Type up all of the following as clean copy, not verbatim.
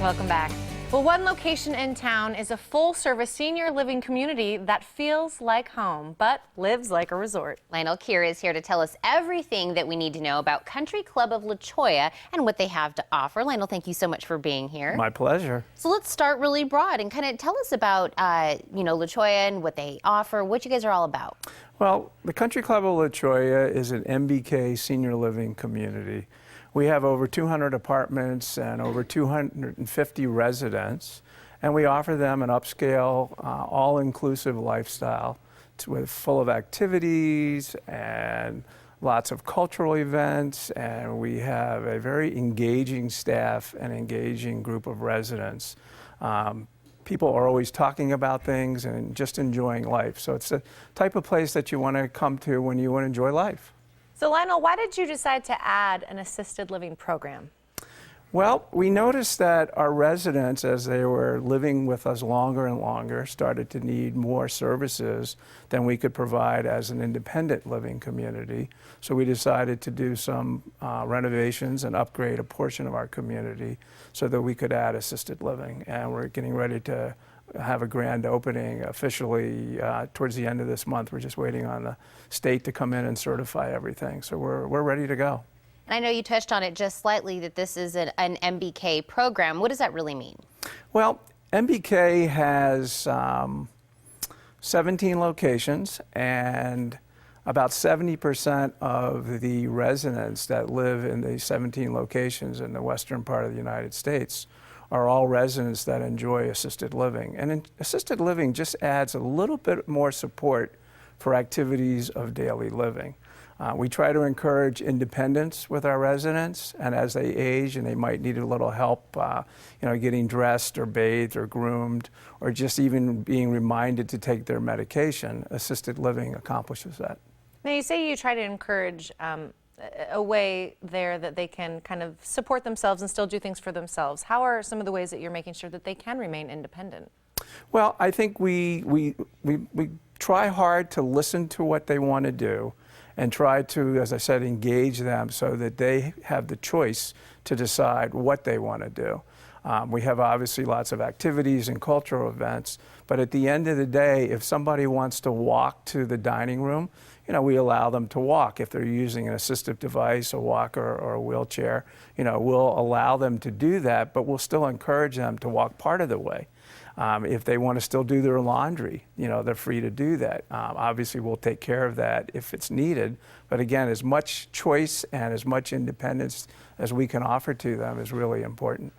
Welcome back. Well, one location in town is a full-service senior living community that feels like home, but lives like a resort. Lionel Kier is here to tell us everything that we need to know about Country Club of La Cholla and what they have to offer. Lionel, thank you so much for being here. My pleasure. So let's start really broad and kind of tell us about, La Cholla and what they offer, what you guys are all about. Well, the Country Club of La Cholla is an MBK senior living community. We have over 200 apartments and over 250 residents, and we offer them an upscale, all-inclusive lifestyle full of activities and lots of cultural events, and we have a very engaging staff and engaging group of residents. People are always talking about things and just enjoying life. So it's the type of place that you want to come to when you want to enjoy life. So Lionel, why did you decide to add an assisted living program? Well, we noticed that our residents, as they were living with us longer and longer, started to need more services than we could provide as an independent living community. So we decided to do some renovations and upgrade a portion of our community so that we could add assisted living. And we're getting ready to have a grand opening officially towards the end of this month. We're just waiting on the state to come in and certify everything. So we're ready to go. And I know you touched on it just slightly, that this is an MBK program. What does that really mean? Well, MBK has 17 locations, and about 70% of the residents that live in the 17 locations in the western part of the United States are all residents that enjoy assisted living. And assisted living just adds a little bit more support for activities of daily living. We try to encourage independence with our residents, and as they age and they might need a little help, getting dressed or bathed or groomed, or just even being reminded to take their medication, assisted living accomplishes that. Now, you say you try to encourage a way there that they can kind of support themselves and still do things for themselves. How are some of the ways that you're making sure that they can remain independent? Well, I think we try hard to listen to what they want to do and try to, as I said, engage them so that they have the choice to decide what they want to do. We have obviously lots of activities and cultural events, but at the end of the day, if somebody wants to walk to the dining room, we allow them to walk. If they're using an assistive device, a walker or a wheelchair, we'll allow them to do that, but we'll still encourage them to walk part of the way. If they want to still do their laundry, they're free to do that. Obviously, we'll take care of that if it's needed. But again, as much choice and as much independence as we can offer to them is really important.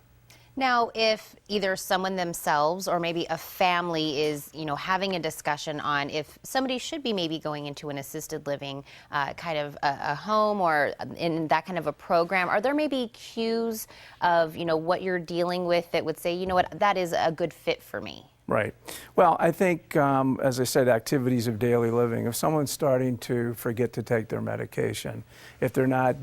Now, if either someone themselves or maybe a family is, having a discussion on if somebody should be maybe going into an assisted living kind of a home or in that kind of a program, are there maybe cues of, what you're dealing with that would say, that is a good fit for me? Right. Well, I think, as I said, activities of daily living. If someone's starting to forget to take their medication, if they're not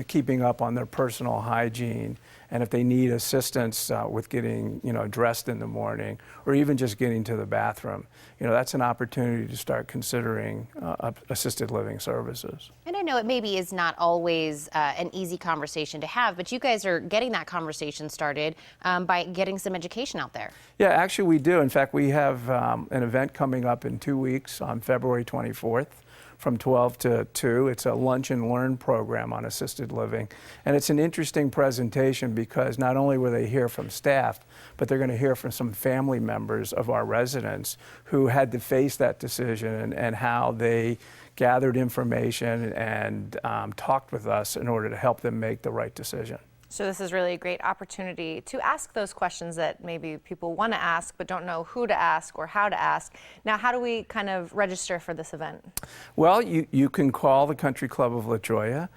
keeping up on their personal hygiene, and if they need assistance with getting, dressed in the morning, or even just getting to the bathroom, that's an opportunity to start considering assisted living services. And I know it maybe is not always an easy conversation to have, but you guys are getting that conversation started by getting some education out there. Yeah, actually we do. In fact, we have an event coming up in 2 weeks on February 24th. From 12 to 2. It's a lunch and learn program on assisted living. And it's an interesting presentation because not only will they hear from staff, but they're going to hear from some family members of our residents who had to face that decision and how they gathered information and talked with us in order to help them make the right decision. So this is really a great opportunity to ask those questions that maybe people want to ask but don't know who to ask or how to ask. Now, how do we kind of register for this event? Well, you can call the Country Club of La Cholla.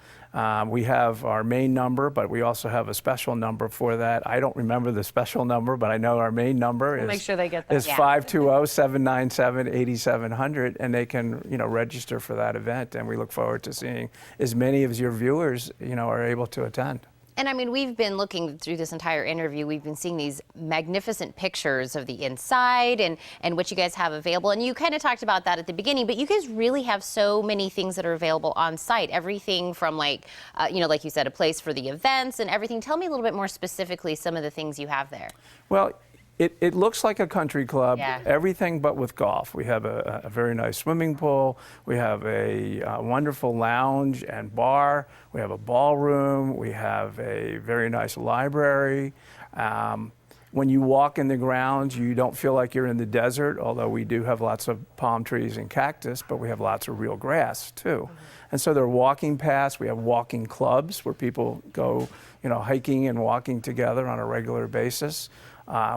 We have our main number, but we also have a special number for that. I don't remember the special number, but I know our main number is, make sure they get that. Is 520-797-8700, and they can register for that event. And we look forward to seeing as many of your viewers are able to attend. And I mean, we've been looking through this entire interview, we've been seeing these magnificent pictures of the inside and what you guys have available. And you kind of talked about that at the beginning, but you guys really have so many things that are available on site. Everything from like, like you said, a place for the events and everything. Tell me a little bit more specifically some of the things you have there. Well, it looks like a country club, Yeah. everything but with golf. We have a very nice swimming pool. We have a wonderful lounge and bar. We have a ballroom. We have a very nice library. When you walk in the grounds, you don't feel like you're in the desert, although we do have lots of palm trees and cactus, but we have lots of real grass too. And so there are walking paths. We have walking clubs where people go, hiking and walking together on a regular basis.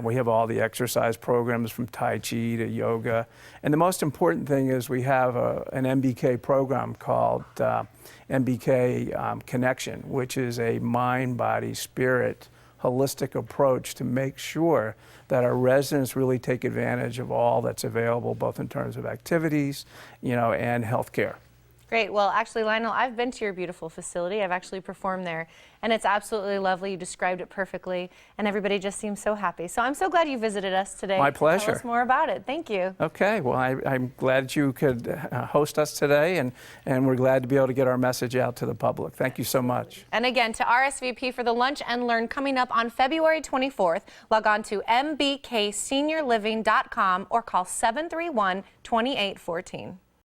We have all the exercise programs from Tai Chi to yoga. And the most important thing is we have an MBK program called MBKonnection, which is a mind, body, spirit, holistic approach to make sure that our residents really take advantage of all that's available, both in terms of activities, and health care. Great. Well, actually, Lionel, I've been to your beautiful facility. I've actually performed there, and it's absolutely lovely. You described it perfectly, and everybody just seems so happy. So I'm so glad you visited us today. My pleasure. Tell us more about it. Thank you. Okay. Well, I'm glad that you could host us today, and we're glad to be able to get our message out to the public. Thank you so much. And again, to RSVP for the Lunch and Learn coming up on February 24th, log on to mbkseniorliving.com or call 731-2814.